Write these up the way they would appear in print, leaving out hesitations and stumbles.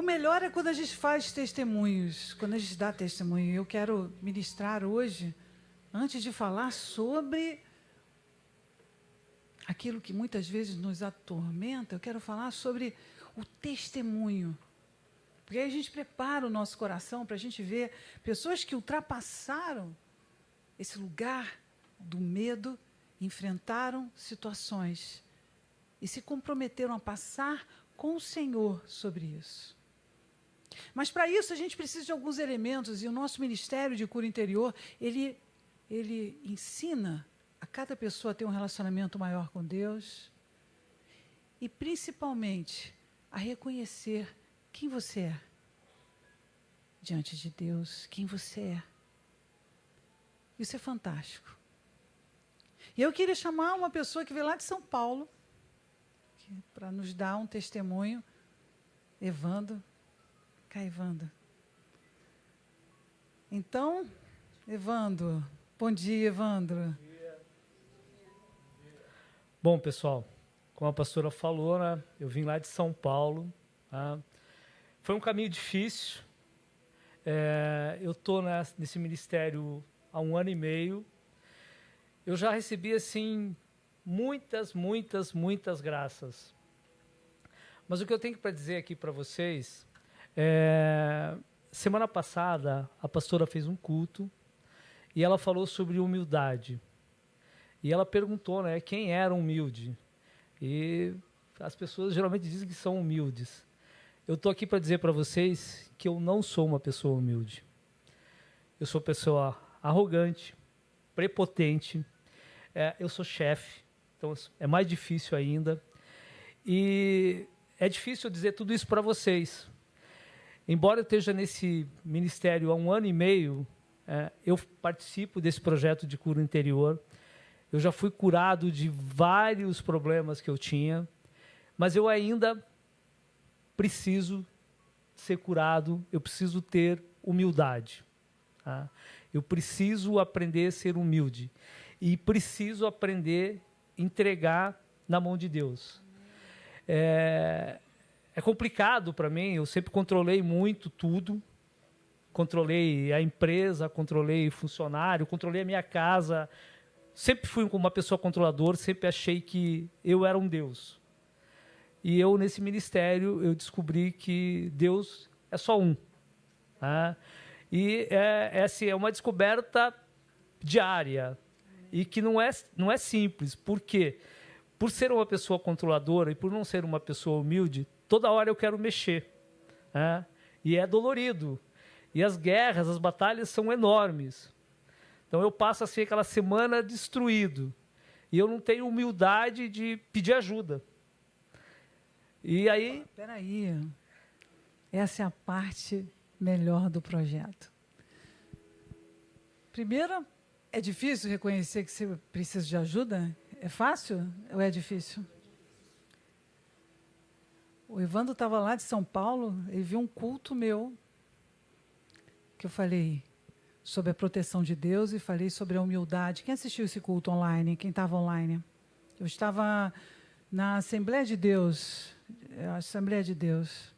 O melhor é quando a gente faz testemunhos, quando a gente dá testemunho. Eu quero ministrar hoje, antes de falar sobre aquilo que muitas vezes nos atormenta, eu quero falar sobre o testemunho. Porque aí a gente prepara o nosso coração para a gente ver pessoas que ultrapassaram esse lugar do medo, enfrentaram situações e se comprometeram a passar com o Senhor sobre isso. Mas para isso a gente precisa de alguns elementos, e o nosso Ministério de Cura Interior, ele ensina a cada pessoa a ter um relacionamento maior com Deus e, principalmente, a reconhecer quem você é diante de Deus, quem você é. Isso é fantástico. E eu queria chamar uma pessoa que veio lá de São Paulo, para nos dar um testemunho, Evandro. Cá, Evandro. Então, Evandro, bom dia, Evandro. Bom, pessoal, como a pastora falou, né, eu vim lá de São Paulo. Tá? Foi um caminho difícil. Eu estou nesse ministério há 1 ano e meio. Eu já recebi, assim, muitas graças. Mas o que eu tenho para dizer aqui para vocês semana passada a pastora fez um culto e ela falou sobre humildade. E ela perguntou, né, quem era humilde. E as pessoas geralmente dizem que são humildes. Eu estou aqui para dizer para vocês que eu não sou uma pessoa humilde. Eu sou pessoa arrogante, prepotente, eu sou chefe, então é mais difícil ainda. E é difícil dizer tudo isso para vocês. Embora eu esteja nesse ministério há 1 ano e meio, eu participo desse projeto de cura interior. Eu já fui curado de vários problemas que eu tinha, mas eu ainda preciso ser curado, eu preciso ter humildade. Tá? Eu preciso aprender a ser humilde e preciso aprender a entregar na mão de Deus. É complicado para mim, eu sempre controlei muito tudo, controlei a empresa, controlei funcionário, controlei a minha casa, sempre fui uma pessoa controladora, sempre achei que eu era um Deus. E eu, nesse ministério, eu descobri que Deus é só um. Tá? E essa é uma descoberta diária e que não é simples. Por quê? Por ser uma pessoa controladora e por não ser uma pessoa humilde, toda hora eu quero mexer. Tá? E é dolorido. E as guerras, as batalhas são enormes. Então eu passo assim aquela semana destruído. E eu não tenho humildade de pedir ajuda. E aí... Peraí, essa é a parte melhor do projeto. Primeiro, é difícil reconhecer que você precisa de ajuda? É fácil ou é difícil? O Evandro estava lá de São Paulo, ele viu um culto meu, que eu falei sobre a proteção de Deus e falei sobre a humildade. Quem assistiu esse culto online? Quem estava online? Eu estava na Assembleia de Deus, Assembleia de Deus.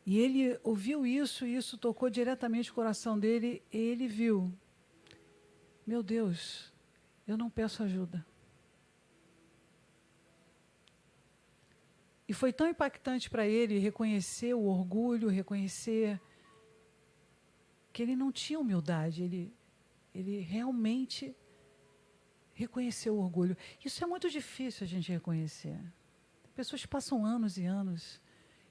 E ele ouviu isso, e isso tocou diretamente o coração dele, e ele viu, meu Deus, eu não peço ajuda. E foi tão impactante para ele reconhecer o orgulho, reconhecer que ele não tinha humildade, ele realmente reconheceu o orgulho. Isso é muito difícil a gente reconhecer. Pessoas que passam anos e anos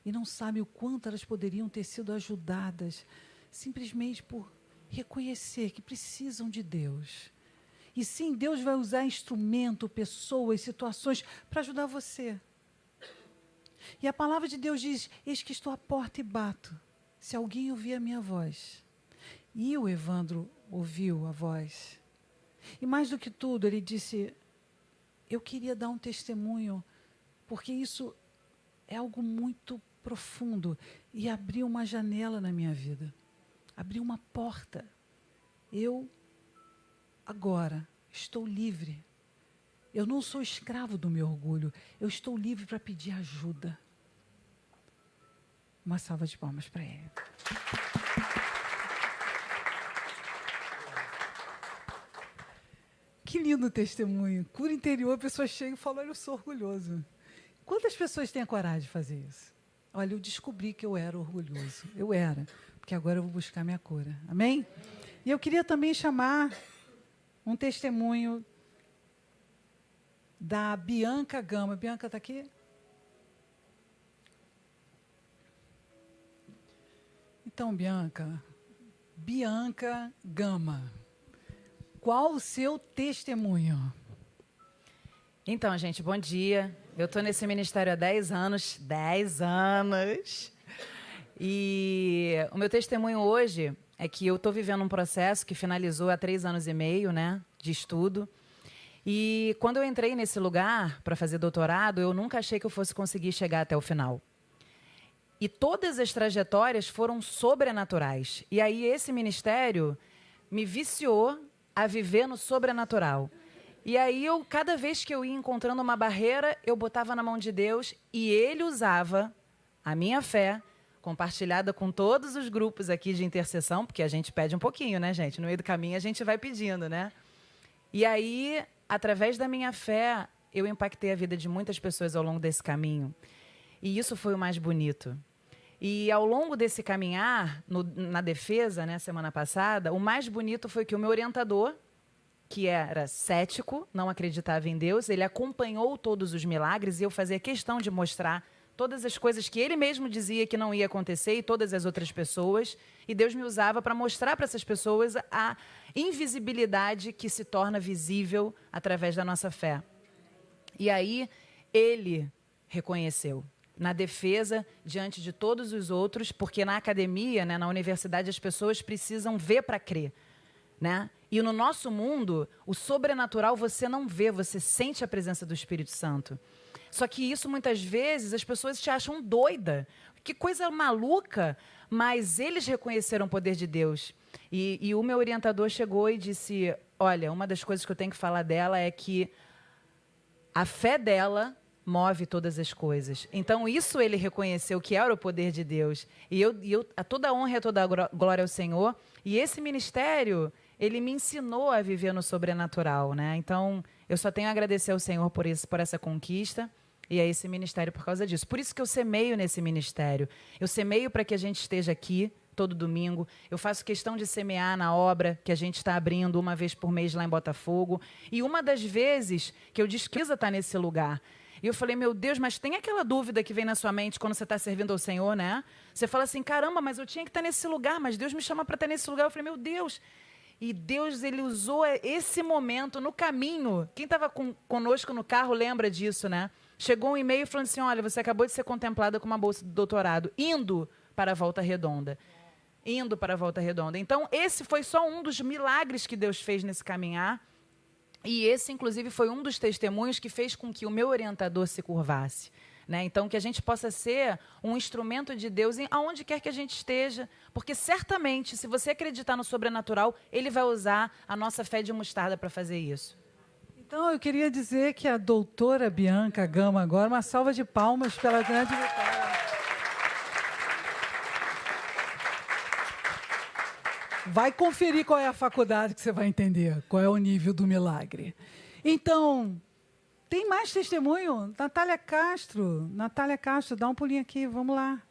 e não sabem o quanto elas poderiam ter sido ajudadas simplesmente por reconhecer que precisam de Deus. E sim, Deus vai usar instrumento, pessoas, situações para ajudar você. E a palavra de Deus diz, eis que estou à porta e bato. Se alguém ouvir a minha voz. E o Evandro ouviu a voz. E mais do que tudo, ele disse, eu queria dar um testemunho, porque isso é algo muito profundo. E abriu uma janela na minha vida. Abriu uma porta. Eu, agora, estou livre. Eu não sou escravo do meu orgulho. Eu estou livre para pedir ajuda. Uma salva de palmas para ele. Que lindo testemunho. Cura interior, a pessoa chega e fala, olha, eu sou orgulhoso. Quantas pessoas têm a coragem de fazer isso? Olha, eu descobri que eu era orgulhoso. Eu era, porque agora eu vou buscar minha cura. Amém? E eu queria também chamar um testemunho da Bianca Gama. Bianca está aqui? Então, Bianca Gama, qual o seu testemunho? Então, gente, bom dia. Eu estou nesse ministério há 10 anos. 10 anos! E o meu testemunho hoje é que eu estou vivendo um processo que finalizou há 3 anos e meio, né, de estudo. E quando eu entrei nesse lugar para fazer doutorado, eu nunca achei que eu fosse conseguir chegar até o final. E todas as trajetórias foram sobrenaturais. E aí esse ministério me viciou a viver no sobrenatural. E aí cada vez que eu ia encontrando uma barreira, eu botava na mão de Deus e Ele usava a minha fé, compartilhada com todos os grupos aqui de intercessão, porque a gente pede um pouquinho, né, gente? No meio do caminho a gente vai pedindo, né? E aí, através da minha fé, eu impactei a vida de muitas pessoas ao longo desse caminho. E isso foi o mais bonito. E ao longo desse caminhar, na defesa, né, semana passada, o mais bonito foi que o meu orientador, que era cético, não acreditava em Deus, ele acompanhou todos os milagres e eu fazia questão de mostrar todas as coisas que ele mesmo dizia que não ia acontecer e todas as outras pessoas. E Deus me usava para mostrar para essas pessoas a invisibilidade que se torna visível através da nossa fé. E aí ele reconheceu. Na defesa, diante de todos os outros, porque na academia, né, na universidade, as pessoas precisam ver para crer, né? E no nosso mundo, o sobrenatural você não vê, você sente a presença do Espírito Santo. Só que isso, muitas vezes, as pessoas te acham doida. Que coisa maluca, mas eles reconheceram o poder de Deus. E o meu orientador chegou e disse, olha, uma das coisas que eu tenho que falar dela é que a fé dela move todas as coisas. Então, isso ele reconheceu que era o poder de Deus. E eu a toda a honra e a toda a glória ao Senhor. E esse ministério, ele me ensinou a viver no sobrenatural, né? Então, eu só tenho a agradecer ao Senhor por essa conquista e a esse ministério por causa disso. Por isso que eu semeio nesse ministério. Eu semeio para que a gente esteja aqui todo domingo. Eu faço questão de semear na obra que a gente está abrindo uma vez por mês lá em Botafogo. E uma das vezes que eu disse que eu estar nesse lugar, e eu falei, meu Deus, mas tem aquela dúvida que vem na sua mente quando você está servindo ao Senhor, né? Você fala assim, caramba, mas eu tinha que estar nesse lugar, mas Deus me chama para estar nesse lugar. Eu falei, meu Deus. E Deus, ele usou esse momento no caminho. Quem estava conosco no carro lembra disso, né? Chegou um e-mail falando assim, olha, você acabou de ser contemplada com uma bolsa de doutorado, indo para a Volta Redonda. Indo para a Volta Redonda. Então, esse foi só um dos milagres que Deus fez nesse caminhar. E esse, inclusive, foi um dos testemunhos que fez com que o meu orientador se curvasse. Né? Então, que a gente possa ser um instrumento de Deus aonde quer que a gente esteja. Porque, certamente, se você acreditar no sobrenatural, Ele vai usar a nossa fé de mostarda para fazer isso. Então, eu queria dizer que a doutora Bianca Gama agora, uma salva de palmas pela grande vitória. Vai conferir qual é a faculdade que você vai entender, qual é o nível do milagre. Então, tem mais testemunho? Natália Castro, dá um pulinho aqui, vamos lá.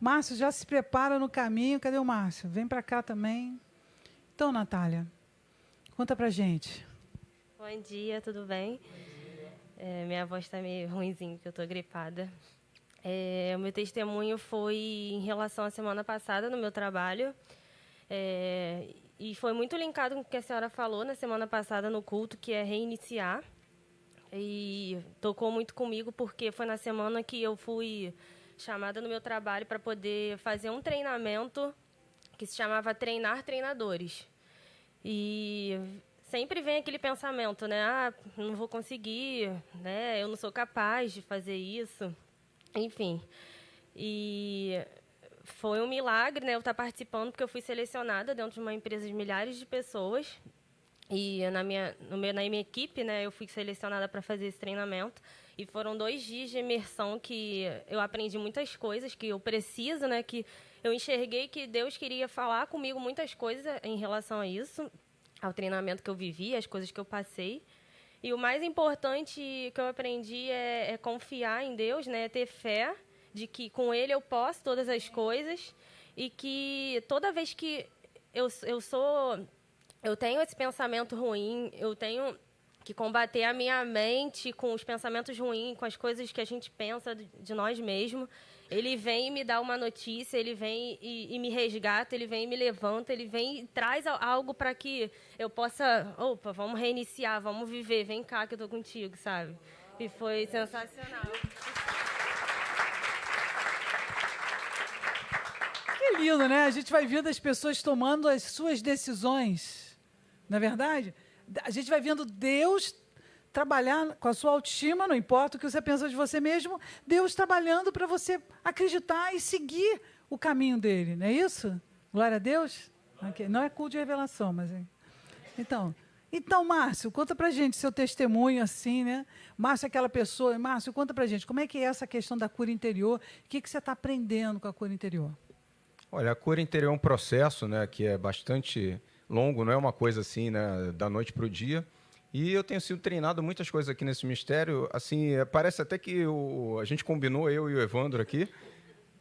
Márcio, já se prepara no caminho. Cadê o Márcio? Vem para cá também. Então, Natália, conta pra gente. Bom dia, tudo bem? Minha voz está meio ruimzinha, porque eu estou gripada. O meu testemunho foi em relação à semana passada no meu trabalho. E foi muito linkado com o que a senhora falou na semana passada no culto, que é reiniciar. E tocou muito comigo, porque foi na semana que eu fui chamada no meu trabalho para poder fazer um treinamento que se chamava Treinar Treinadores. E sempre vem aquele pensamento, né? Ah, não vou conseguir, né? Eu não sou capaz de fazer isso. Enfim. E foi um milagre, né, eu estar participando, porque eu fui selecionada dentro de uma empresa de milhares de pessoas. E na minha equipe, né, eu fui selecionada para fazer esse treinamento. E foram 2 dias de imersão que eu aprendi muitas coisas que eu preciso, né, que eu enxerguei que Deus queria falar comigo muitas coisas em relação a isso, ao treinamento que eu vivi, as coisas que eu passei. E o mais importante que eu aprendi é confiar em Deus, né, ter fé de que com Ele eu posso todas as coisas e que toda vez que eu tenho esse pensamento ruim, eu tenho que combater a minha mente com os pensamentos ruins, com as coisas que a gente pensa de nós mesmos. Ele vem e me dá uma notícia, ele vem e me resgata, ele vem e me levanta, ele vem e traz algo para que eu possa, opa, vamos reiniciar, vamos viver, vem cá que eu tô contigo, sabe? E foi sensacional. Que lindo, né? A gente vai vendo as pessoas tomando as suas decisões, não é verdade? A gente vai vendo Deus trabalhar com a sua autoestima, não importa o que você pensa de você mesmo, Deus trabalhando para você acreditar e seguir o caminho dele, não é isso? Glória a Deus? Okay. Não é culto de revelação, mas... Então, Márcio, conta pra gente seu testemunho assim, né? Márcio é aquela pessoa... Márcio, conta pra gente, como é que é essa questão da cura interior? O que você está aprendendo com a cura interior? Olha, a cura interior é um processo, né, que é bastante longo, não é uma coisa assim, né, da noite para o dia. E eu tenho sido treinado muitas coisas aqui nesse mistério. Assim, parece até que a gente combinou, eu e o Evandro aqui,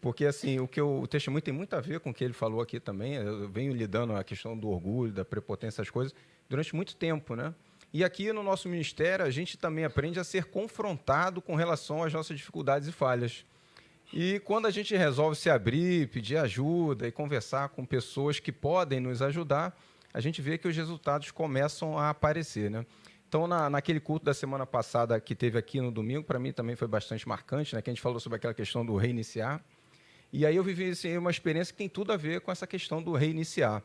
porque assim, o testemunho tem muito a ver com o que ele falou aqui também. Eu venho lidando a questão do orgulho, da prepotência, essas coisas, durante muito tempo, né? E aqui no nosso ministério, a gente também aprende a ser confrontado com relação às nossas dificuldades e falhas. E quando a gente resolve se abrir, pedir ajuda e conversar com pessoas que podem nos ajudar, a gente vê que os resultados começam a aparecer, né? Então, naquele culto da semana passada que teve aqui no domingo, para mim também foi bastante marcante, né? Que a gente falou sobre aquela questão do reiniciar. E aí eu vivi assim, uma experiência que tem tudo a ver com essa questão do reiniciar.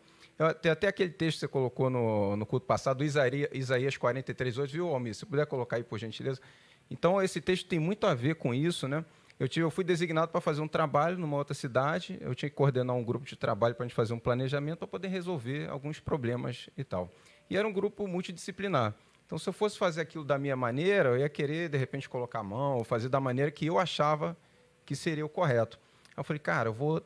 Tem até aquele texto que você colocou no culto passado, Isaías 43:8, viu, Almir? Se puder colocar aí, por gentileza. Então, esse texto tem muito a ver com isso, né? Eu fui designado para fazer um trabalho numa outra cidade, eu tinha que coordenar um grupo de trabalho para a gente fazer um planejamento para poder resolver alguns problemas e tal. E era um grupo multidisciplinar. Então, se eu fosse fazer aquilo da minha maneira, eu ia querer, de repente, colocar a mão, ou fazer da maneira que eu achava que seria o correto. Eu falei, cara, eu vou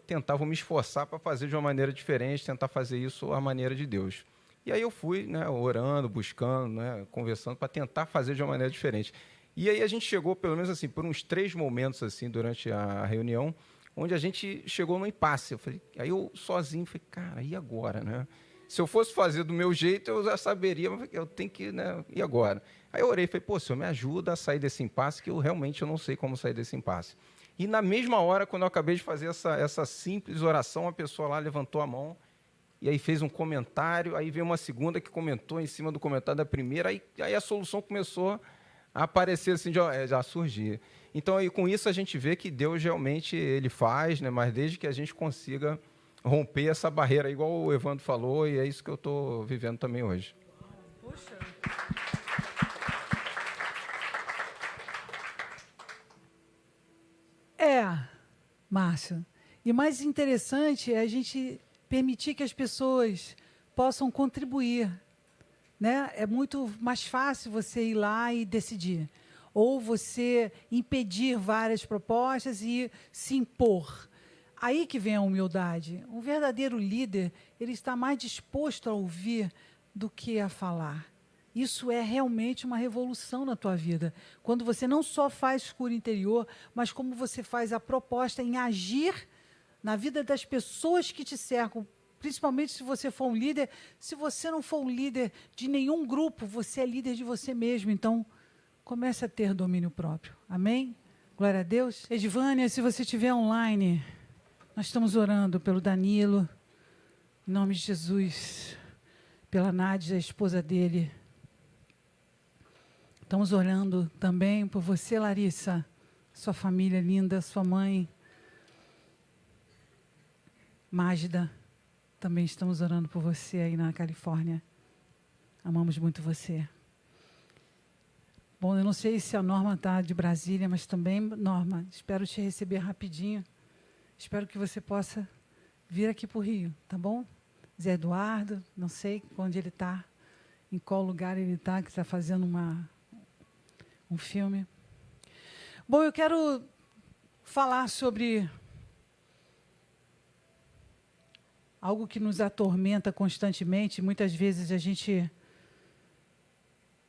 me esforçar para fazer de uma maneira diferente, tentar fazer isso à maneira de Deus. E aí eu fui, né, orando, buscando, né, conversando, para tentar fazer de uma maneira diferente. E aí a gente chegou, pelo menos assim, por uns 3 momentos assim durante a reunião, onde a gente chegou no impasse. Aí eu sozinho falei, cara, e agora, né? Se eu fosse fazer do meu jeito, eu já saberia, mas eu tenho que, né? E agora? Aí eu orei, falei, pô, Senhor, me ajuda a sair desse impasse, que eu realmente não sei como sair desse impasse. E na mesma hora, quando eu acabei de fazer essa simples oração, a pessoa lá levantou a mão e aí fez um comentário, aí veio uma segunda que comentou em cima do comentário da primeira, aí a solução começou a aparecer assim, já surgir. Então, aí, com isso, a gente vê que Deus realmente ele faz, né? Mas desde que a gente consiga romper essa barreira, igual o Evandro falou, e é isso que eu estou vivendo também hoje. Puxa. Márcio. E mais interessante é a gente permitir que as pessoas possam contribuir, né? É muito mais fácil você ir lá e decidir, ou você impedir várias propostas e se impor. Aí que vem a humildade. Um verdadeiro líder, ele está mais disposto a ouvir do que a falar. Isso é realmente uma revolução na tua vida. Quando você não só faz cura interior, mas como você faz a proposta em agir na vida das pessoas que te cercam, principalmente se você for um líder. Se você não for um líder de nenhum grupo, você é líder de você mesmo. Então, comece a ter domínio próprio. Amém? Glória a Deus. Edvânia, se você estiver online, nós estamos orando pelo Danilo, em nome de Jesus, pela Nádia, a esposa dele. Estamos orando também por você, Larissa, sua família linda, sua mãe, Magda. Também estamos orando por você aí na Califórnia. Amamos muito você. Bom, eu não sei se a Norma está de Brasília, mas também, Norma, espero te receber rapidinho. Espero que você possa vir aqui para o Rio, tá bom? Zé Eduardo, não sei onde ele está. em qual lugar ele está, que está fazendo um filme. Bom, eu quero falar sobre algo que nos atormenta constantemente. Muitas vezes a gente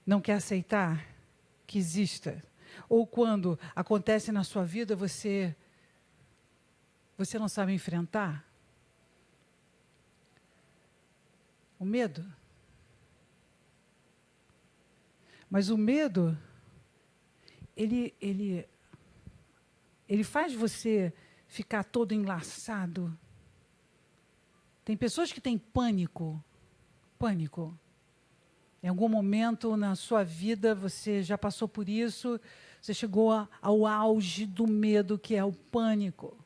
não quer aceitar que exista. Ou quando acontece na sua vida, você não sabe enfrentar. O medo. Mas o medo, ele faz você ficar todo enlaçado. Tem pessoas que têm pânico. Pânico. Em algum momento na sua vida você já passou por isso, você chegou ao auge do medo, que é o pânico.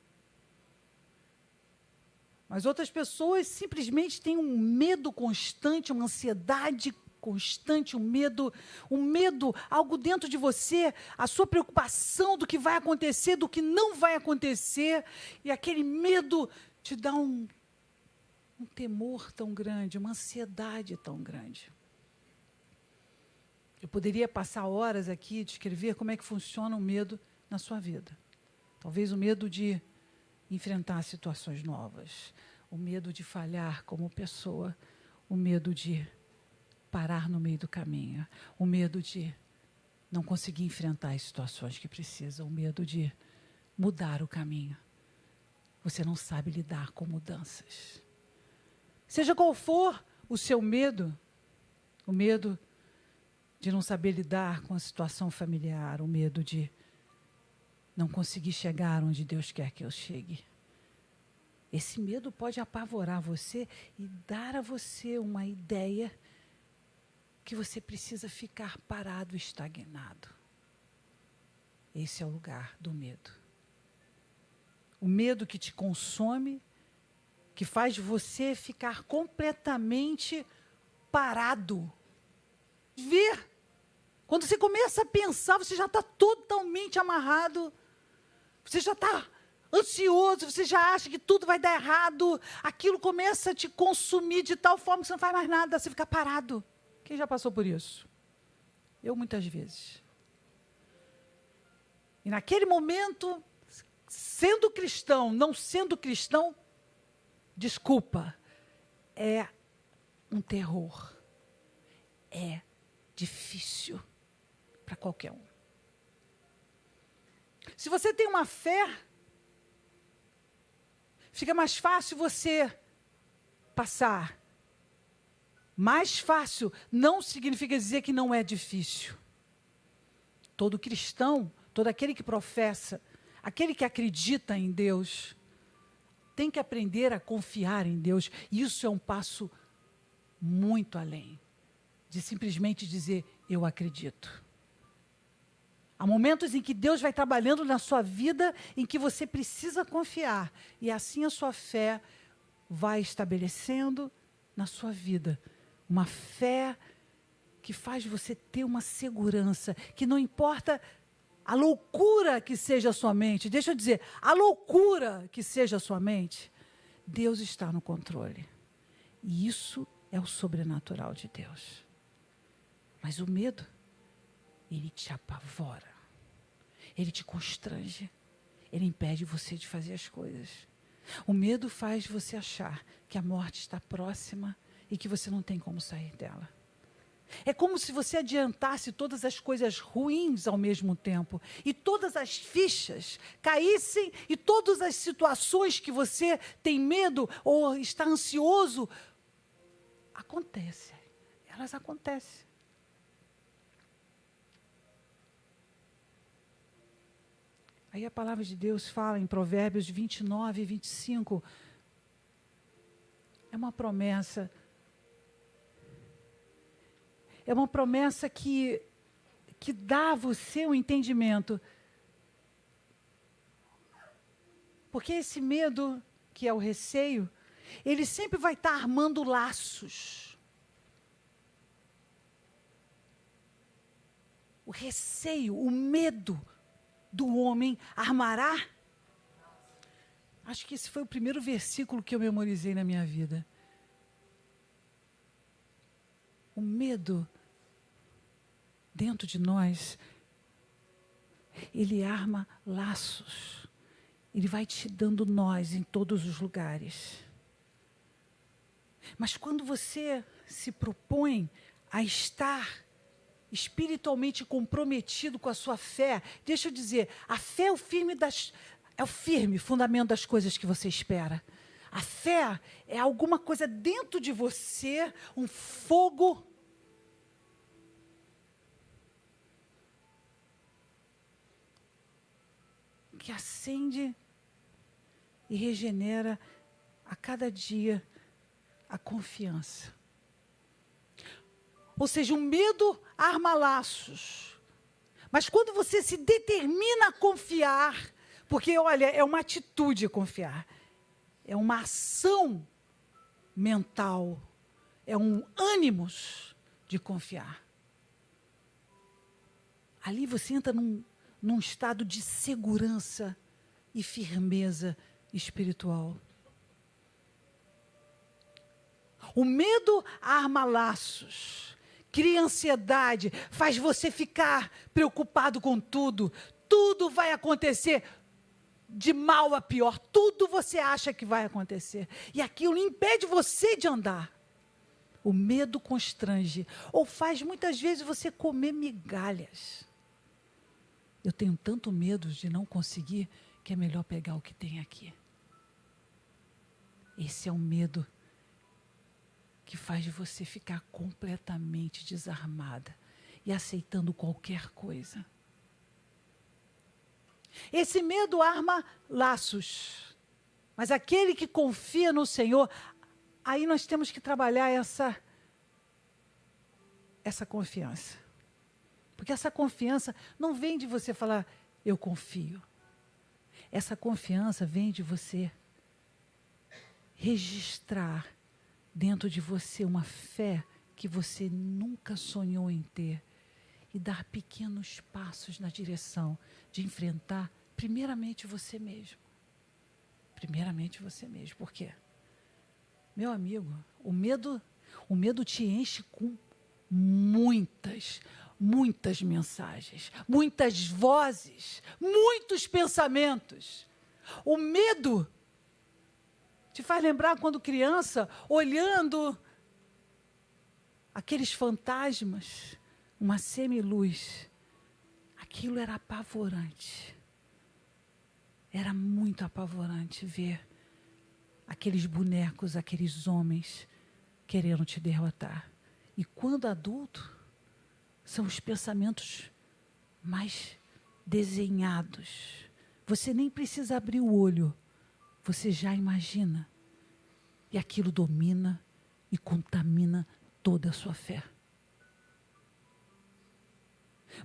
Mas outras pessoas simplesmente têm um medo constante, uma ansiedade constante, um medo, algo dentro de você, a sua preocupação do que vai acontecer, do que não vai acontecer, e aquele medo te dá um temor tão grande, uma ansiedade tão grande. Eu poderia passar horas aqui de descrever como é que funciona o medo na sua vida. Talvez o medo de enfrentar situações novas, o medo de falhar como pessoa, o medo de parar no meio do caminho, o medo de não conseguir enfrentar as situações que precisa, o medo de mudar o caminho. Você não sabe lidar com mudanças. Seja qual for o seu medo, o medo de não saber lidar com a situação familiar, o medo de não conseguir chegar onde Deus quer que eu chegue. Esse medo pode apavorar você e dar a você uma ideia que você precisa ficar parado, estagnado. Esse é o lugar do medo. O medo que te consome, que faz você ficar completamente parado. Ver. Quando você começa a pensar, você já está totalmente amarrado. Você já está ansioso, você já acha que tudo vai dar errado. Aquilo começa a te consumir de tal forma que você não faz mais nada, você fica parado. Quem já passou por isso? Eu muitas vezes. E naquele momento, sendo cristão, não sendo cristão, desculpa, é um terror. É difícil para qualquer um. Se você tem uma fé, fica mais fácil você passar. Mais fácil não significa dizer que não é difícil. Todo cristão, todo aquele que professa, aquele que acredita em Deus, tem que aprender a confiar em Deus. E isso é um passo muito além de simplesmente dizer, eu acredito. Há momentos em que Deus vai trabalhando na sua vida, em que você precisa confiar. E assim a sua fé vai estabelecendo na sua vida. Uma fé que faz você ter uma segurança, que não importa a loucura que seja a sua mente. Deixa eu dizer, a loucura que seja a sua mente, Deus está no controle. E isso é o sobrenatural de Deus. Mas o medo, ele te apavora. Ele te constrange. Ele impede você de fazer as coisas. O medo faz você achar que a morte está próxima e que você não tem como sair dela. É como se você adiantasse todas as coisas ruins ao mesmo tempo. E todas as fichas caíssem e todas as situações que você tem medo ou está ansioso, acontecem. Elas acontecem. Aí a palavra de Deus fala em Provérbios 29 e 25. É uma promessa. É uma promessa que dá a você um entendimento. Porque esse medo, que é o receio, ele sempre vai estar armando laços. O receio, o medo do homem armará. Acho que esse foi o primeiro versículo que eu memorizei na minha vida. O medo dentro de nós, ele arma laços. Ele vai te dando nós em todos os lugares. Mas quando você se propõe a estar espiritualmente comprometido com a sua fé, deixa eu dizer, a fé é o firme fundamento das coisas que você espera. A fé é alguma coisa dentro de você, um fogo que acende e regenera a cada dia a confiança. Ou seja, o medo arma laços. Mas quando você se determina a confiar, porque, olha, é uma atitude confiar, é uma ação mental, é um ânimos de confiar. Ali você entra num estado de segurança e firmeza espiritual. O medo arma laços, cria ansiedade, faz você ficar preocupado com tudo. Tudo vai acontecer de mal a pior. Tudo você acha que vai acontecer. E aquilo impede você de andar. O medo constrange, ou faz muitas vezes você comer migalhas. Eu tenho tanto medo de não conseguir, que é melhor pegar o que tem aqui. Esse é um medo que faz você ficar completamente desarmada e aceitando qualquer coisa. Esse medo arma laços, mas aquele que confia no Senhor, aí nós temos que trabalhar essa confiança. Porque essa confiança não vem de você falar, eu confio. Essa confiança vem de você registrar dentro de você uma fé que você nunca sonhou em ter e dar pequenos passos na direção de enfrentar primeiramente você mesmo. Primeiramente você mesmo. Por quê? Meu amigo, o medo te enche com muitas mensagens, muitas vozes, muitos pensamentos. O medo te faz lembrar quando criança, olhando aqueles fantasmas, uma semiluz. Aquilo era apavorante. Era muito apavorante ver aqueles bonecos, aqueles homens querendo te derrotar. E quando adulto, são os pensamentos mais desenhados. Você nem precisa abrir o olho. Você já imagina. E aquilo domina e contamina toda a sua fé.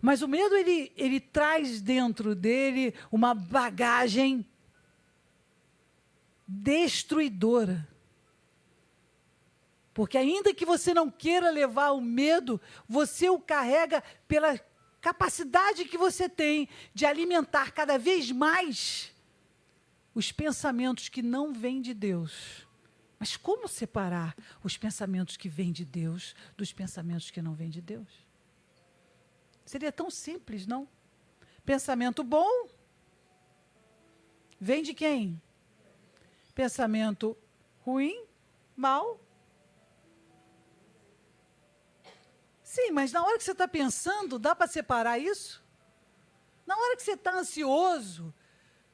Mas o medo, ele traz dentro dele uma bagagem destruidora. Porque ainda que você não queira levar o medo, você o carrega pela capacidade que você tem de alimentar cada vez mais os pensamentos que não vêm de Deus. Mas como separar os pensamentos que vêm de Deus dos pensamentos que não vêm de Deus? Seria tão simples, não? Pensamento bom vem de quem? Pensamento ruim, mal. Sim, mas na hora que você está pensando, dá para separar isso? Na hora que você está ansioso,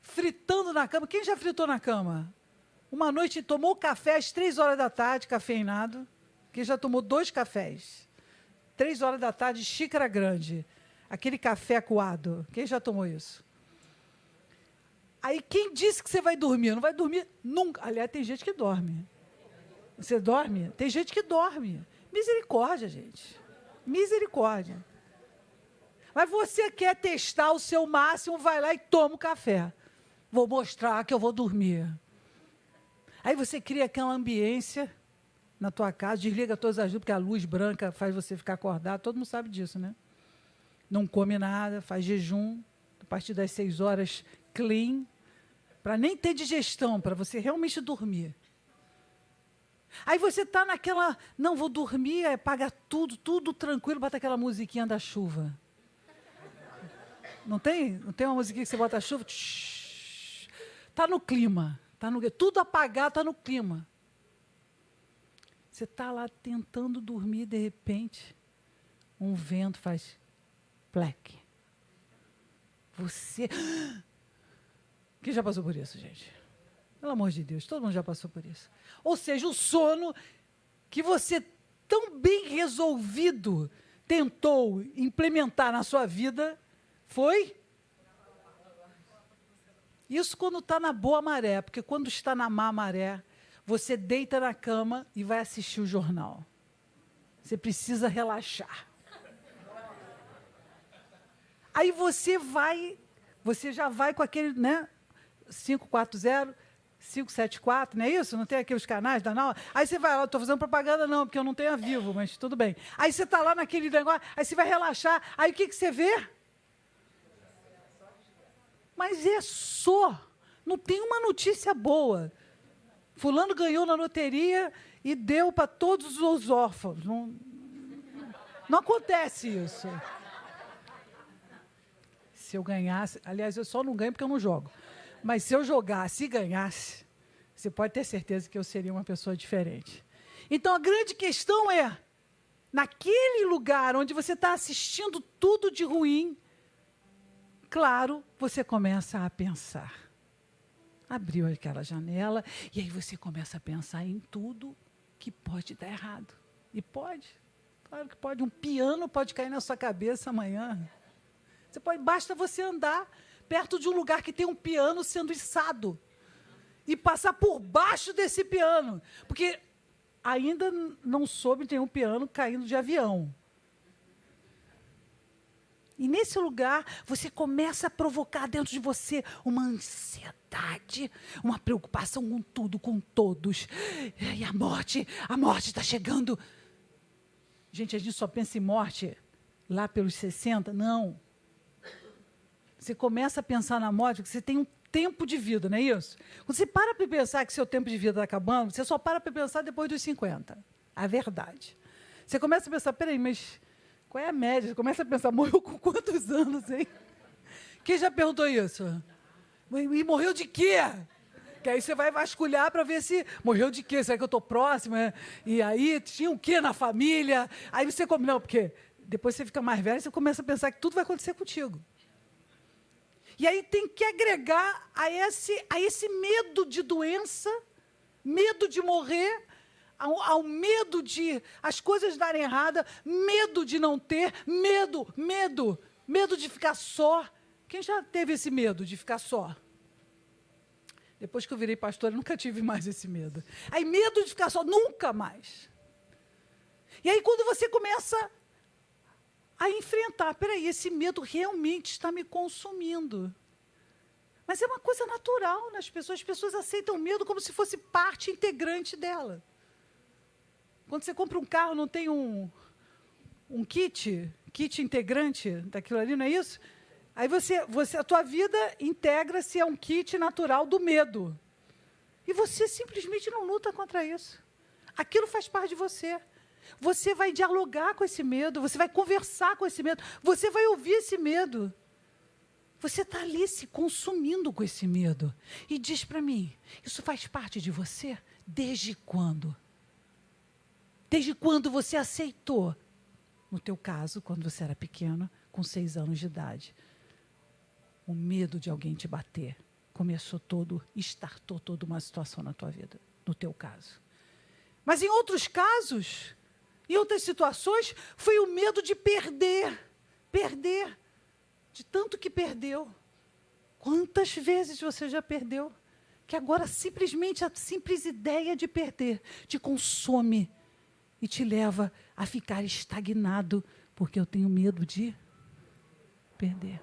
fritando na cama. Quem já fritou na cama? Uma noite tomou café às 3 horas da tarde, cafeinado. Quem já tomou 2 cafés? 3 horas da tarde, xícara grande. Aquele café coado. Quem já tomou isso? Aí quem disse que você vai dormir? Não vai dormir nunca. Aliás, tem gente que dorme. Você dorme? Tem gente que dorme. Misericórdia, gente. Misericórdia. Mas você quer testar o seu máximo, vai lá e toma o café. Vou mostrar que eu vou dormir. Aí você cria aquela ambiência na tua casa, desliga todas as luzes, porque a luz branca faz você ficar acordado. Todo mundo sabe disso, né? Não come nada, faz jejum, a partir das 6 horas, clean, para nem ter digestão, para você realmente dormir. Aí você está naquela, não, vou dormir, apaga tudo tranquilo, bota aquela musiquinha da chuva. Não tem? Não tem uma musiquinha que você bota a chuva? Está no clima. Tudo apagado, está no clima. Você está lá tentando dormir, de repente, um vento faz pleque. Você... Quem já passou por isso, gente? Pelo amor de Deus, todo mundo já passou por isso. Ou seja, o sono que você tão bem resolvido tentou implementar na sua vida foi... Isso quando está na boa maré, porque quando está na má maré, você deita na cama e vai assistir o jornal. Você precisa relaxar. Aí você já vai com aquele, né, 540, 574, não é isso? Não tem aqueles canais da Nau? Aí você vai lá, estou fazendo propaganda não, porque eu não tenho a Vivo, mas tudo bem. Aí você está lá naquele negócio, aí você vai relaxar, aí o que você vê? Mas é só, não tem uma notícia boa. Fulano ganhou na loteria e deu para todos os órfãos. Não acontece isso. Se eu ganhasse, aliás, eu só não ganho porque eu não jogo. Mas se eu jogasse e ganhasse, você pode ter certeza que eu seria uma pessoa diferente. Então, a grande questão é, naquele lugar onde você está assistindo tudo de ruim, claro, você começa a pensar. Abriu aquela janela e aí você começa a pensar em tudo que pode dar errado. E pode, claro que pode. Um piano pode cair na sua cabeça amanhã. Basta você andar perto de um lugar que tem um piano sendo içado e passar por baixo desse piano, porque ainda não soube ter um piano caindo de avião. E nesse lugar, você começa a provocar dentro de você uma ansiedade, uma preocupação com tudo, com todos. E a morte está chegando. Gente, a gente só pensa em morte lá pelos 60? Não. Você começa a pensar na morte, porque você tem um tempo de vida, não é isso? Quando você para pensar que seu tempo de vida está acabando, você só para pensar depois dos 50. A verdade. Você começa a pensar, peraí, mas qual é a média? Você começa a pensar, morreu com quantos anos, hein? Quem já perguntou isso? E morreu de quê? Que aí você vai vasculhar para ver se morreu de quê? Será que eu estou próxima? E aí tinha o quê na família? Aí você... Não, porque depois você fica mais velho e você começa a pensar que tudo vai acontecer contigo. E aí tem que agregar a esse medo de doença, medo de morrer, ao medo de as coisas darem errada, medo de não ter, medo de ficar só. Quem já teve esse medo de ficar só? Depois que eu virei pastor, eu nunca tive mais esse medo. Aí medo de ficar só, nunca mais. E aí quando você começa a enfrentar, peraí, esse medo realmente está me consumindo. Mas é uma coisa natural nas pessoas. As pessoas aceitam o medo como se fosse parte integrante dela. Quando você compra um carro, não tem um kit integrante daquilo ali, não é isso? Aí a tua vida integra-se a um kit natural do medo. E você simplesmente não luta contra isso. Aquilo faz parte de você. Você vai dialogar com esse medo, você vai conversar com esse medo, você vai ouvir esse medo. Você está ali se consumindo com esse medo. E diz para mim, isso faz parte de você? Desde quando? Desde quando você aceitou? No teu caso, quando você era pequeno, com 6 anos de idade. O medo de alguém te bater startou toda uma situação na tua vida, no teu caso. Mas em outros casos, em outras situações, foi o medo de perder, de tanto que perdeu. Quantas vezes você já perdeu? Que agora simplesmente a simples ideia de perder te consome e te leva a ficar estagnado, porque eu tenho medo de perder.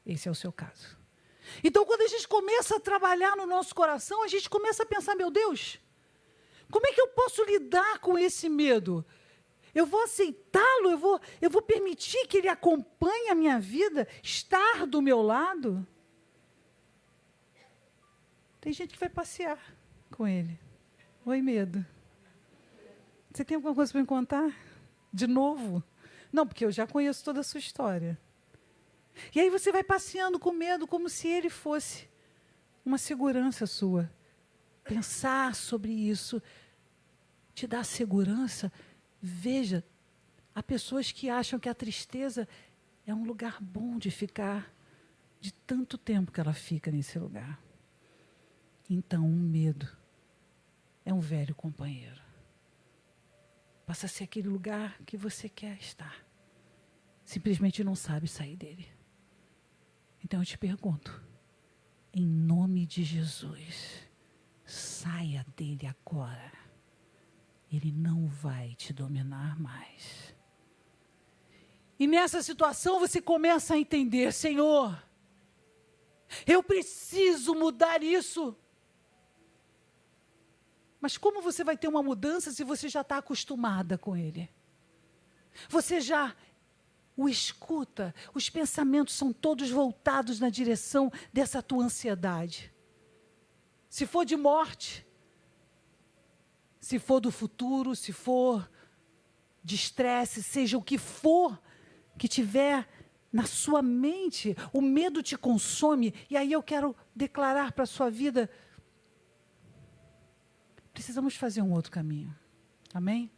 Esse é o seu caso. Então, quando a gente começa a trabalhar no nosso coração, a gente começa a pensar, meu Deus, como é que eu posso lidar com esse medo? Eu vou aceitá-lo? Eu vou permitir que ele acompanhe a minha vida? Estar do meu lado? Tem gente que vai passear com ele. Oi, medo. Você tem alguma coisa para me contar? De novo? Não, porque eu já conheço toda a sua história. E aí você vai passeando com medo como se ele fosse uma segurança sua. Pensar sobre isso te dá segurança. Veja, há pessoas que acham que a tristeza é um lugar bom de ficar, de tanto tempo que ela fica nesse lugar. Então, o medo é um velho companheiro. Passa a ser aquele lugar que você quer estar. Simplesmente não sabe sair dele. Então eu te pergunto, em nome de Jesus, saia dele agora. Ele não vai te dominar mais. E nessa situação você começa a entender, Senhor, eu preciso mudar isso. Mas como você vai ter uma mudança se você já está acostumada com ele? Você já o escuta, os pensamentos são todos voltados na direção dessa tua ansiedade. Se for de morte, se for do futuro, se for de estresse, seja o que for que tiver na sua mente, o medo te consome. E aí eu quero declarar para a sua vida, precisamos fazer um outro caminho. Amém?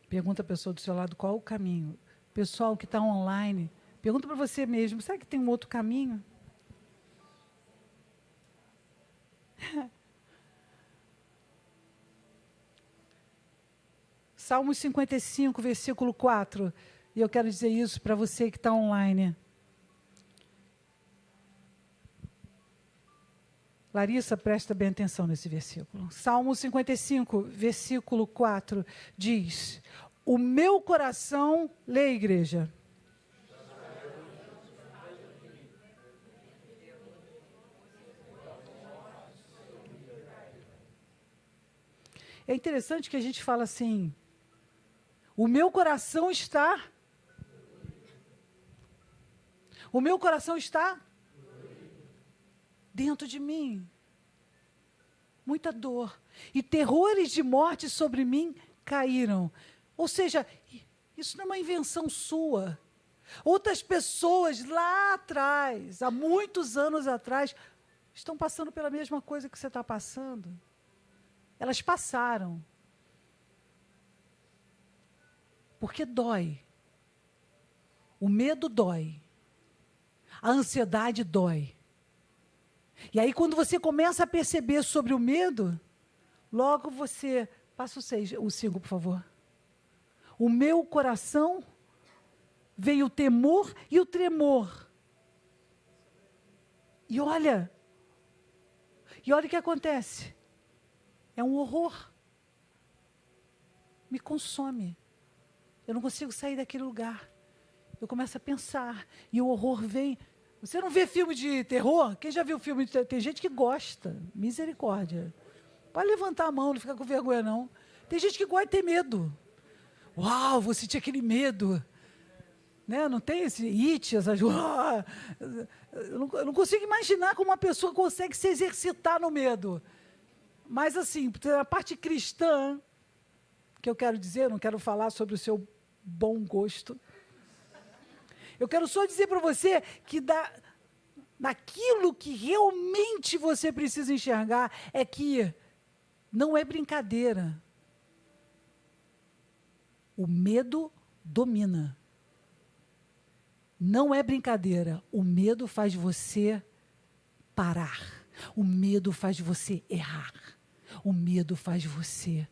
Pergunta a pessoa do seu lado, qual o caminho? Pessoal que está online, pergunta para você mesmo, será que tem um outro caminho? Salmos 55, versículo 4. E eu quero dizer isso para você que está online. Larissa, presta bem atenção nesse versículo. Salmo 55, versículo 4, diz: o meu coração, lê, igreja. É interessante que a gente fala assim, o meu coração está... O meu coração está... dentro de mim, muita dor, e terrores de morte sobre mim caíram. Ou seja, isso não é uma invenção sua. Outras pessoas lá atrás, há muitos anos atrás, estão passando pela mesma coisa que você está passando. Elas passaram. Porque dói. O medo dói. A ansiedade dói. E aí, quando você começa a perceber sobre o medo, logo você... Passa o 5, por favor. O meu coração veio o temor e o tremor. E olha o que acontece. É um horror. Me consome. Eu não consigo sair daquele lugar. Eu começo a pensar, e o horror vem... Você não vê filme de terror? Quem já viu filme de terror? Tem gente que gosta. Misericórdia. Pode levantar a mão, não fica com vergonha, não. Tem gente que gosta de ter medo. Uau, vou sentir aquele medo. Né? Não tem esse it, essas... Eu não consigo imaginar como uma pessoa consegue se exercitar no medo. Mas, assim, a parte cristã, que eu quero dizer, eu não quero falar sobre o seu bom gosto. Eu quero só dizer para você que daquilo que realmente você precisa enxergar é que não é brincadeira. O medo domina. Não é brincadeira. O medo faz você parar. O medo faz você errar. O medo faz você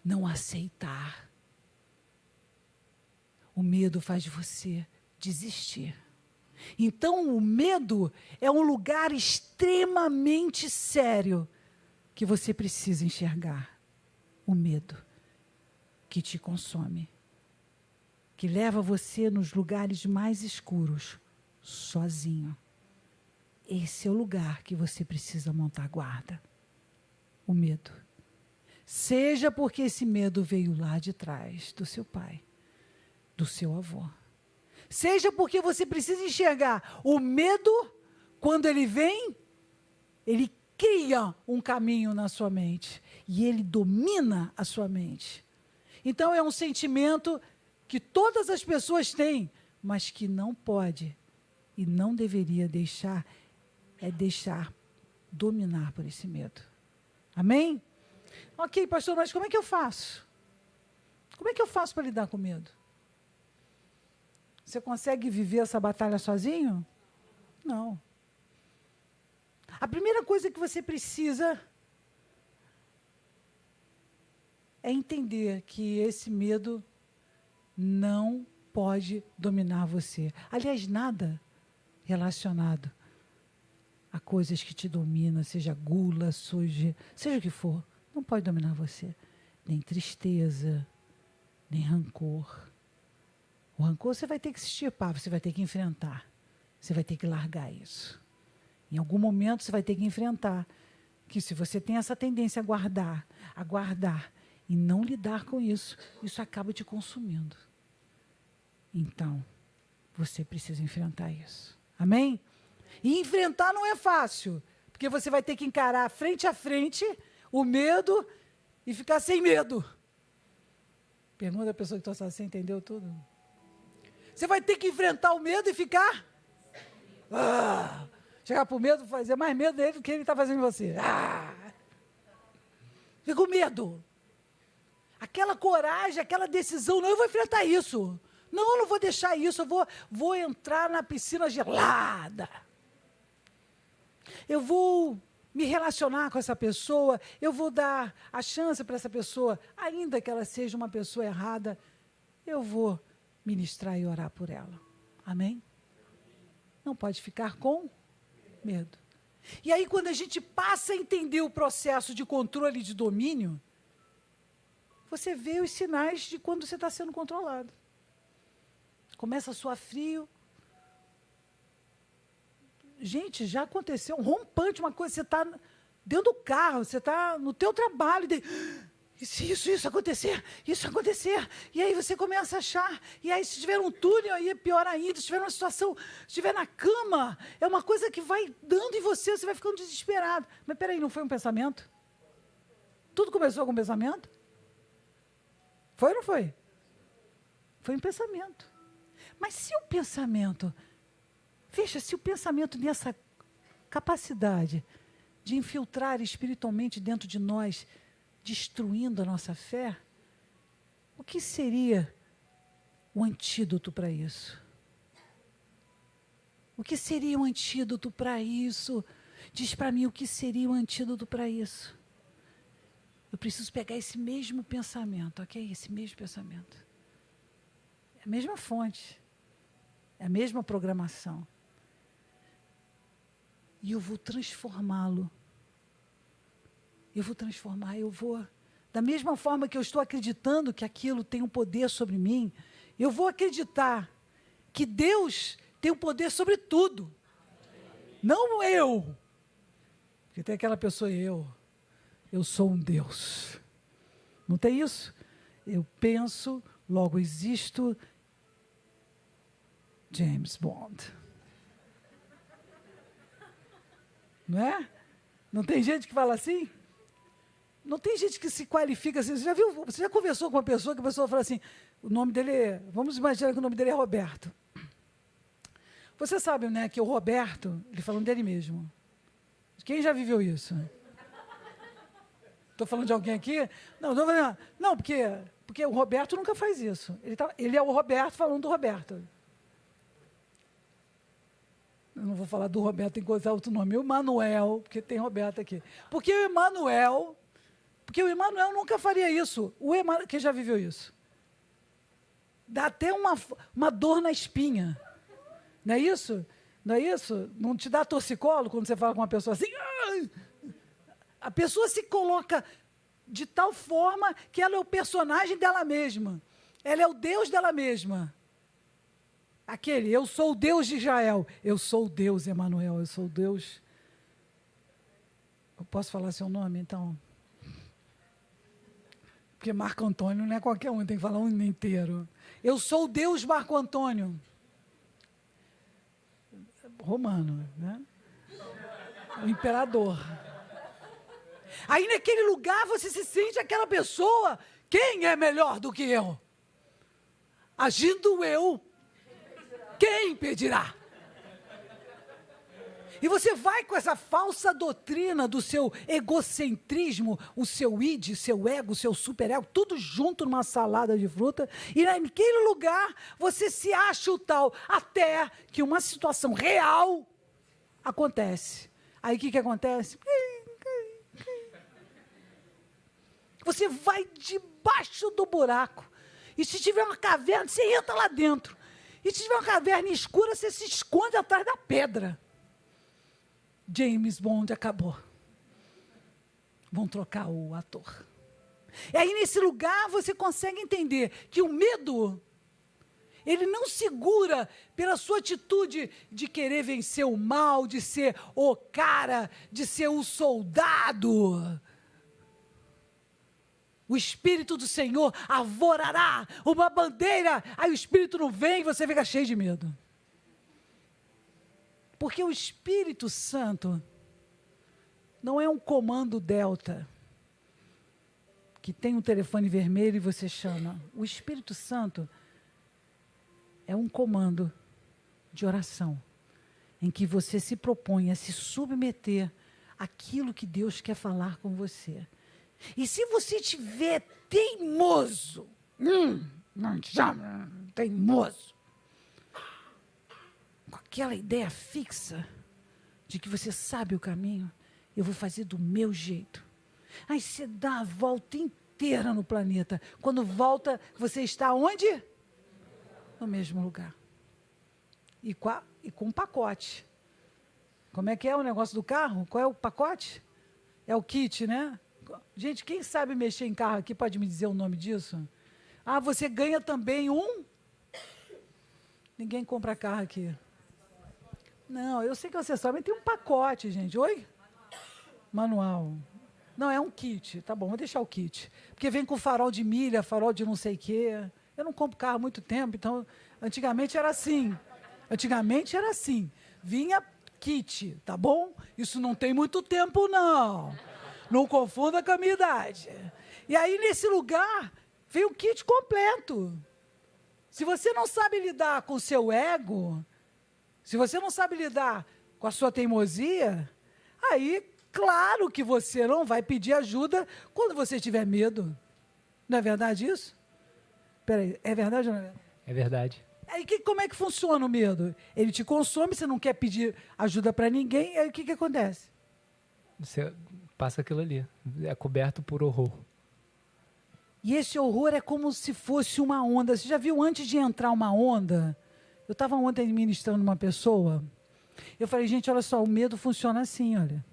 não aceitar. O medo faz você desistir. Então, o medo é um lugar extremamente sério que você precisa enxergar. O medo que te consome, que leva você nos lugares mais escuros, sozinho. Esse é o lugar que você precisa montar guarda. O medo. Seja porque esse medo veio lá de trás do seu pai, do seu avô. Seja porque você precisa enxergar o medo quando ele vem ele cria um caminho na sua mente e ele domina a sua mente. Então é um sentimento que todas as pessoas têm, mas que não pode e não deveria deixar dominar por esse medo. Amém? Ok, pastor, mas como é que eu faço? Como é que eu faço para lidar com medo? Você consegue viver essa batalha sozinho? Não. A primeira coisa que você precisa é entender que esse medo não pode dominar você. Aliás, nada relacionado a coisas que te dominam, seja gula, seja o que for, não pode dominar você. Nem tristeza, nem rancor. O rancor você vai ter que se extirpar, você vai ter que enfrentar. Você vai ter que largar isso. Em algum momento você vai ter que enfrentar que se você tem essa tendência a guardar e não lidar com isso, isso acaba te consumindo. Então, você precisa enfrentar isso. Amém? E enfrentar não é fácil, porque você vai ter que encarar frente a frente o medo e ficar sem medo. Pergunta a pessoa que está assim, entendeu tudo? Você vai ter que enfrentar o medo e ficar... chegar para o medo, fazer mais medo dele do que ele está fazendo em você. Fica com medo. Aquela coragem, aquela decisão, não, eu vou enfrentar isso. Não, eu não vou deixar isso, eu vou entrar na piscina gelada. Eu vou me relacionar com essa pessoa, eu vou dar a chance para essa pessoa, ainda que ela seja uma pessoa errada, eu vou ministrar e orar por ela. Amém? Não pode ficar com medo. E aí, quando a gente passa a entender o processo de controle e de domínio, você vê os sinais de quando você está sendo controlado. Começa a suar frio. Gente, já aconteceu um rompante, uma coisa, você está dentro do carro, você está no teu trabalho, e se isso acontecer, e aí você começa a achar, e aí se tiver um túnel, aí é pior ainda, se tiver uma situação, se estiver na cama, é uma coisa que vai dando em você, você vai ficando desesperado. Mas peraí, não foi um pensamento? Tudo começou com um pensamento? Foi ou não foi? Foi um pensamento. Mas se o pensamento, veja, se o pensamento tem essa capacidade de infiltrar espiritualmente dentro de nós, destruindo a nossa fé, o que seria o antídoto para isso? O que seria o antídoto para isso? Diz para mim o que seria o antídoto para isso. Eu preciso pegar esse mesmo pensamento, ok? Esse mesmo pensamento. É a mesma fonte. É a mesma programação. E eu vou transformá-lo. Da mesma forma que eu estou acreditando que aquilo tem um poder sobre mim, eu vou acreditar que Deus tem um poder sobre tudo. Não eu. Porque tem aquela pessoa, eu sou um Deus. Não tem isso? Eu penso, logo existo. James Bond. Não é? Não tem gente que fala assim? Não tem gente que se qualifica assim. Você já conversou com uma pessoa que a pessoa fala assim, o nome dele, vamos imaginar que o nome dele é Roberto. Você sabe, né, que o Roberto, ele falando dele mesmo. Quem já viveu isso? Estou falando de alguém aqui? Não, porque o Roberto nunca faz isso. Ele é o Roberto falando do Roberto. Eu não vou falar do Roberto, tem que usar outro nome. O Emanuel, porque tem Roberto aqui. Porque o Emanuel nunca faria isso. Quem já viveu isso? Dá até uma dor na espinha. Não é isso? Não é isso? Não te dá torcicolo quando você fala com uma pessoa assim? A pessoa se coloca de tal forma que ela é o personagem dela mesma. Ela é o Deus dela mesma. Eu sou o Deus de Israel. Eu sou o Deus, Emanuel. Eu sou o Deus. Eu posso falar seu nome, então? Porque Marco Antônio não é qualquer um, tem que falar um inteiro. Eu sou o Deus Marco Antônio. Romano, né? O imperador. Aí naquele lugar você se sente aquela pessoa, quem é melhor do que eu? Agindo eu, quem impedirá? E você vai com essa falsa doutrina do seu egocentrismo, o seu id, seu ego, seu superego, tudo junto numa salada de fruta, e naquele lugar você se acha o tal, até que uma situação real acontece. Aí o que acontece? Você vai debaixo do buraco. E se tiver uma caverna, você entra lá dentro. E se tiver uma caverna escura, você se esconde atrás da pedra. James Bond acabou. Vão trocar o ator. E aí, nesse lugar, você consegue entender que o medo, ele não segura pela sua atitude de querer vencer o mal, de ser o cara, de ser o soldado. O Espírito do Senhor arvorará uma bandeira. Aí o Espírito não vem e você fica cheio de medo. Porque o Espírito Santo não é um comando delta, que tem um telefone vermelho e você chama. O Espírito Santo é um comando de oração, em que você se propõe a se submeter àquilo que Deus quer falar com você. E se você estiver teimoso, não chama, teimoso, com aquela ideia fixa de que você sabe o caminho, eu vou fazer do meu jeito. Aí você dá a volta inteira no planeta. Quando volta, você está onde? No mesmo lugar. E com um pacote. Como é que é o negócio do carro? Qual é o pacote? É o kit, né? Gente, quem sabe mexer em carro aqui pode me dizer o nome disso? Ah, você ganha também um? Ninguém compra carro aqui. Não, eu sei que você sabe, mas tem um pacote, gente. Oi? Manual. Não, é um kit. Tá bom, vou deixar o kit. Porque vem com farol de milha, farol de não sei o quê. Eu não compro carro há muito tempo, então, antigamente era assim. Vinha kit, tá bom? Isso não tem muito tempo, não. Não confunda com a minha idade. E aí, nesse lugar, vem o kit completo. Se você não sabe lidar com o seu ego, se você não sabe lidar com a sua teimosia, aí, claro que você não vai pedir ajuda quando você tiver medo. Não é verdade isso? Peraí, é verdade ou não é verdade? É verdade. Aí, como é que funciona o medo? Ele te consome, você não quer pedir ajuda para ninguém, aí o que acontece? Você passa aquilo ali. É coberto por horror. E esse horror é como se fosse uma onda. Você já viu antes de entrar uma onda? Eu estava ontem ministrando uma pessoa. Eu falei, gente, olha só, o medo funciona assim, olha.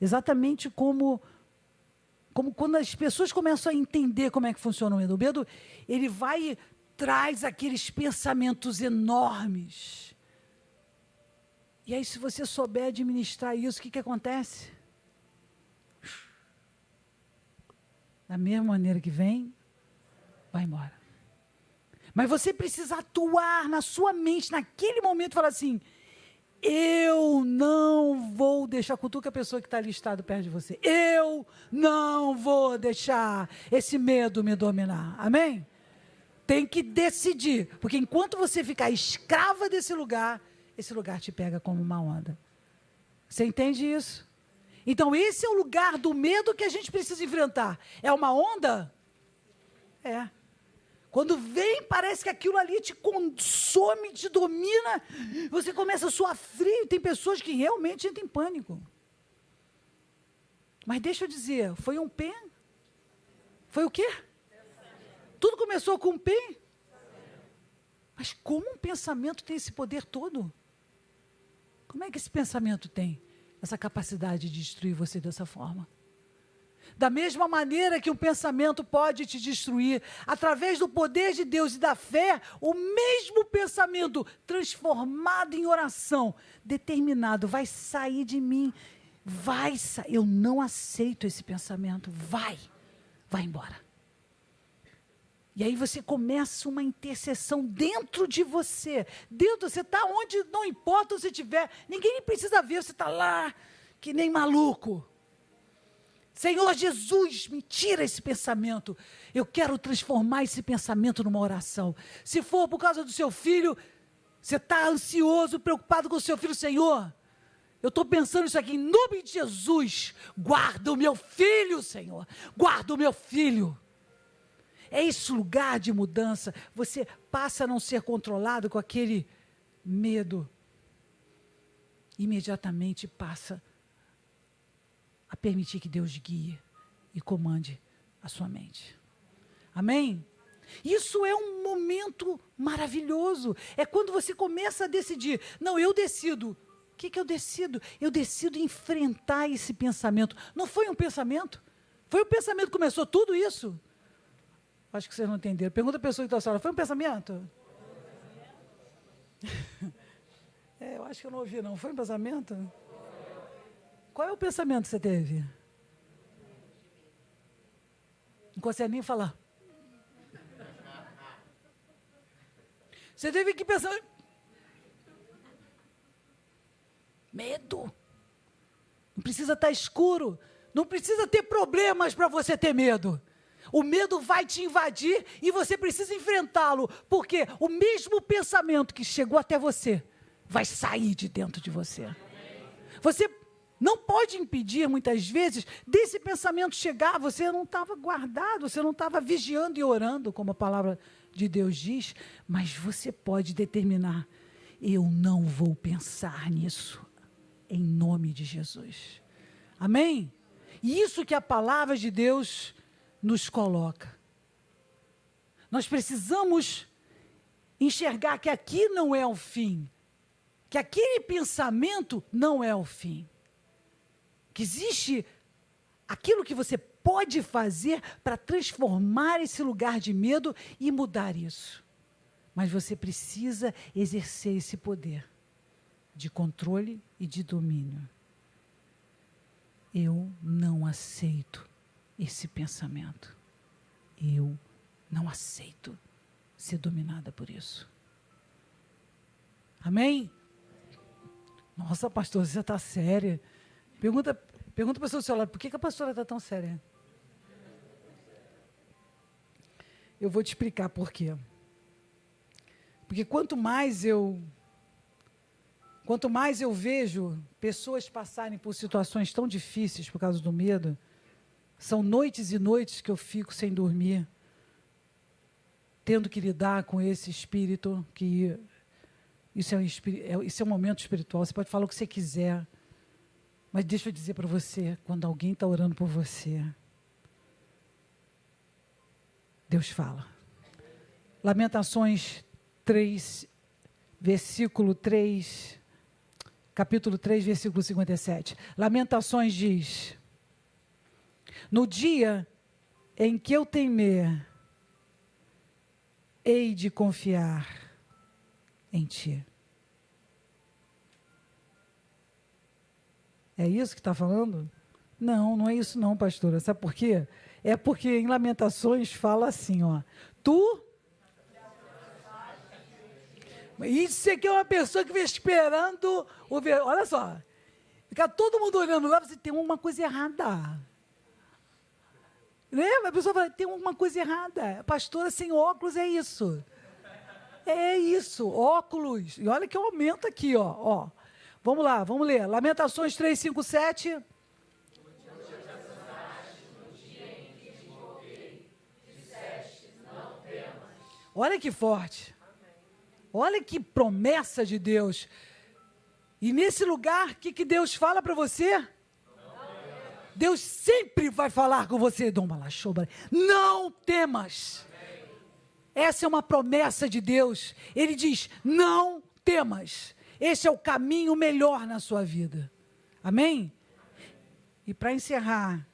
Exatamente como quando as pessoas começam a entender como é que funciona o medo. O medo, ele vai e traz aqueles pensamentos enormes. E aí, se você souber administrar isso, o que acontece? Da mesma maneira que vem, vai embora. Mas você precisa atuar na sua mente, naquele momento, e falar assim, eu não vou deixar, cutuca a pessoa que está listada perto de você, eu não vou deixar esse medo me dominar. Amém? Tem que decidir, porque enquanto você ficar escrava desse lugar, esse lugar te pega como uma onda. Você entende isso? Então, esse é o lugar do medo que a gente precisa enfrentar. É uma onda? É. Quando vem, parece que aquilo ali te consome, te domina. Você começa a suar frio. Tem pessoas que realmente entram em pânico. Mas deixa eu dizer, foi um pé? Foi o quê? Tudo começou com um pé? Mas como um pensamento tem esse poder todo? Como é que esse pensamento tem essa capacidade de destruir você dessa forma? Da mesma maneira que um pensamento pode te destruir, através do poder de Deus e da fé, o mesmo pensamento transformado em oração, determinado, vai sair de mim, vai sair. Eu não aceito esse pensamento, vai embora. E aí você começa uma intercessão dentro de você. Dentro, você está onde, não importa onde você estiver, ninguém precisa ver, você está lá, que nem maluco. Senhor Jesus, me tira esse pensamento. Eu quero transformar esse pensamento numa oração. Se for por causa do seu filho, você está ansioso, preocupado com o seu filho, Senhor, eu estou pensando isso aqui, em nome de Jesus, guarda o meu filho, Senhor, guarda o meu filho. É esse lugar de mudança, você passa a não ser controlado com aquele medo, imediatamente passa a permitir que Deus guie e comande a sua mente. Amém? Isso é um momento maravilhoso. É quando você começa a decidir. Não, eu decido. O que eu decido? Eu decido enfrentar esse pensamento. Não foi um pensamento? Foi um pensamento que começou tudo isso? Acho que vocês não entenderam. Pergunta a pessoa que está na sala. Foi um pensamento? Eu acho que eu não ouvi, não. Foi um pensamento? Qual é o pensamento que você teve? Não consegue nem falar. Você teve que pensar. Medo. Não precisa estar escuro. Não precisa ter problemas para você ter medo. O medo vai te invadir e você precisa enfrentá-lo. Porque o mesmo pensamento que chegou até você vai sair de dentro de você. Você não pode impedir, muitas vezes, desse pensamento chegar. Você não estava guardado, você não estava vigiando e orando, como a palavra de Deus diz, mas você pode determinar, eu não vou pensar nisso, em nome de Jesus. Amém? E isso que a palavra de Deus nos coloca. Nós precisamos enxergar que aqui não é o fim, que aquele pensamento não é o fim. Que existe aquilo que você pode fazer para transformar esse lugar de medo e mudar isso. Mas você precisa exercer esse poder de controle e de domínio. Eu não aceito esse pensamento. Eu não aceito ser dominada por isso. Amém? Nossa, pastor, você está séria. Pergunta para a pessoa do seu lado, por que a pastora está tão séria? Eu vou te explicar por quê. Porque quanto mais eu vejo pessoas passarem por situações tão difíceis por causa do medo, são noites e noites que eu fico sem dormir, tendo que lidar com esse espírito, que isso é um momento espiritual, você pode falar o que você quiser, mas deixa eu dizer para você, quando alguém está orando por você, Deus fala. Lamentações 3, versículo 3, capítulo 3, versículo 57. Lamentações diz, no dia em que eu temer, hei de confiar em ti. É isso que está falando? Não, não é isso não, pastora. Sabe por quê? É porque em Lamentações fala assim, ó. Isso aqui é uma pessoa que vem esperando o ver. Olha só. Fica todo mundo olhando lá, você tem uma coisa errada. Né? A pessoa fala, tem uma coisa errada. A pastora sem óculos é isso. É isso, óculos. E olha que eu aumento aqui, ó. Vamos lá, vamos ler. Lamentações 3, 5, 7. Olha que forte. Olha que promessa de Deus. E nesse lugar, o que Deus fala para você? Deus sempre vai falar com você. Não temas. Essa é uma promessa de Deus. Ele diz, não temas. Esse é o caminho melhor na sua vida. Amém? E para encerrar,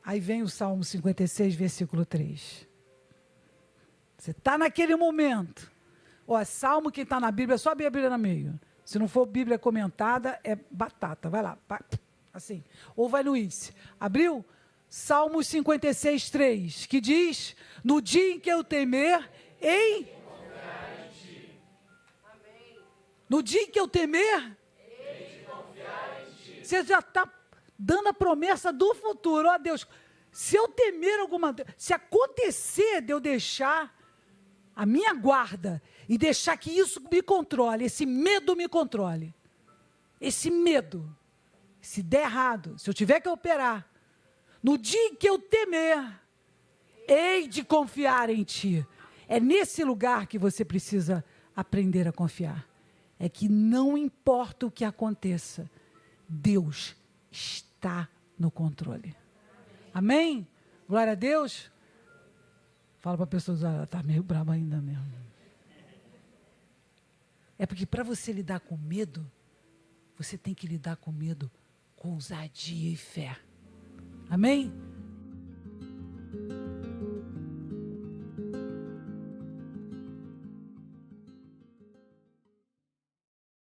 aí vem o Salmo 56, versículo 3. Você está naquele momento. Ó, Salmo, quem está na Bíblia, é só abrir a Bíblia no meio. Se não for Bíblia comentada, é batata. Vai lá, assim. Ou vai no índice. Abriu? Salmo 56, 3, que diz, no dia em que eu temer, no dia em que eu temer, você já está dando a promessa do futuro. Ó Deus, se eu temer alguma coisa, se acontecer de eu deixar a minha guarda e deixar que isso me controle, esse medo me controle, esse medo, se der errado, se eu tiver que operar, no dia em que eu temer, hei de confiar em Ti. É nesse lugar que você precisa aprender a confiar. É que não importa o que aconteça, Deus está no controle. Amém? Glória a Deus. Fala para a pessoa, ela está meio brava ainda mesmo. É porque para você lidar com medo, você tem que lidar com medo com ousadia e fé. Amém?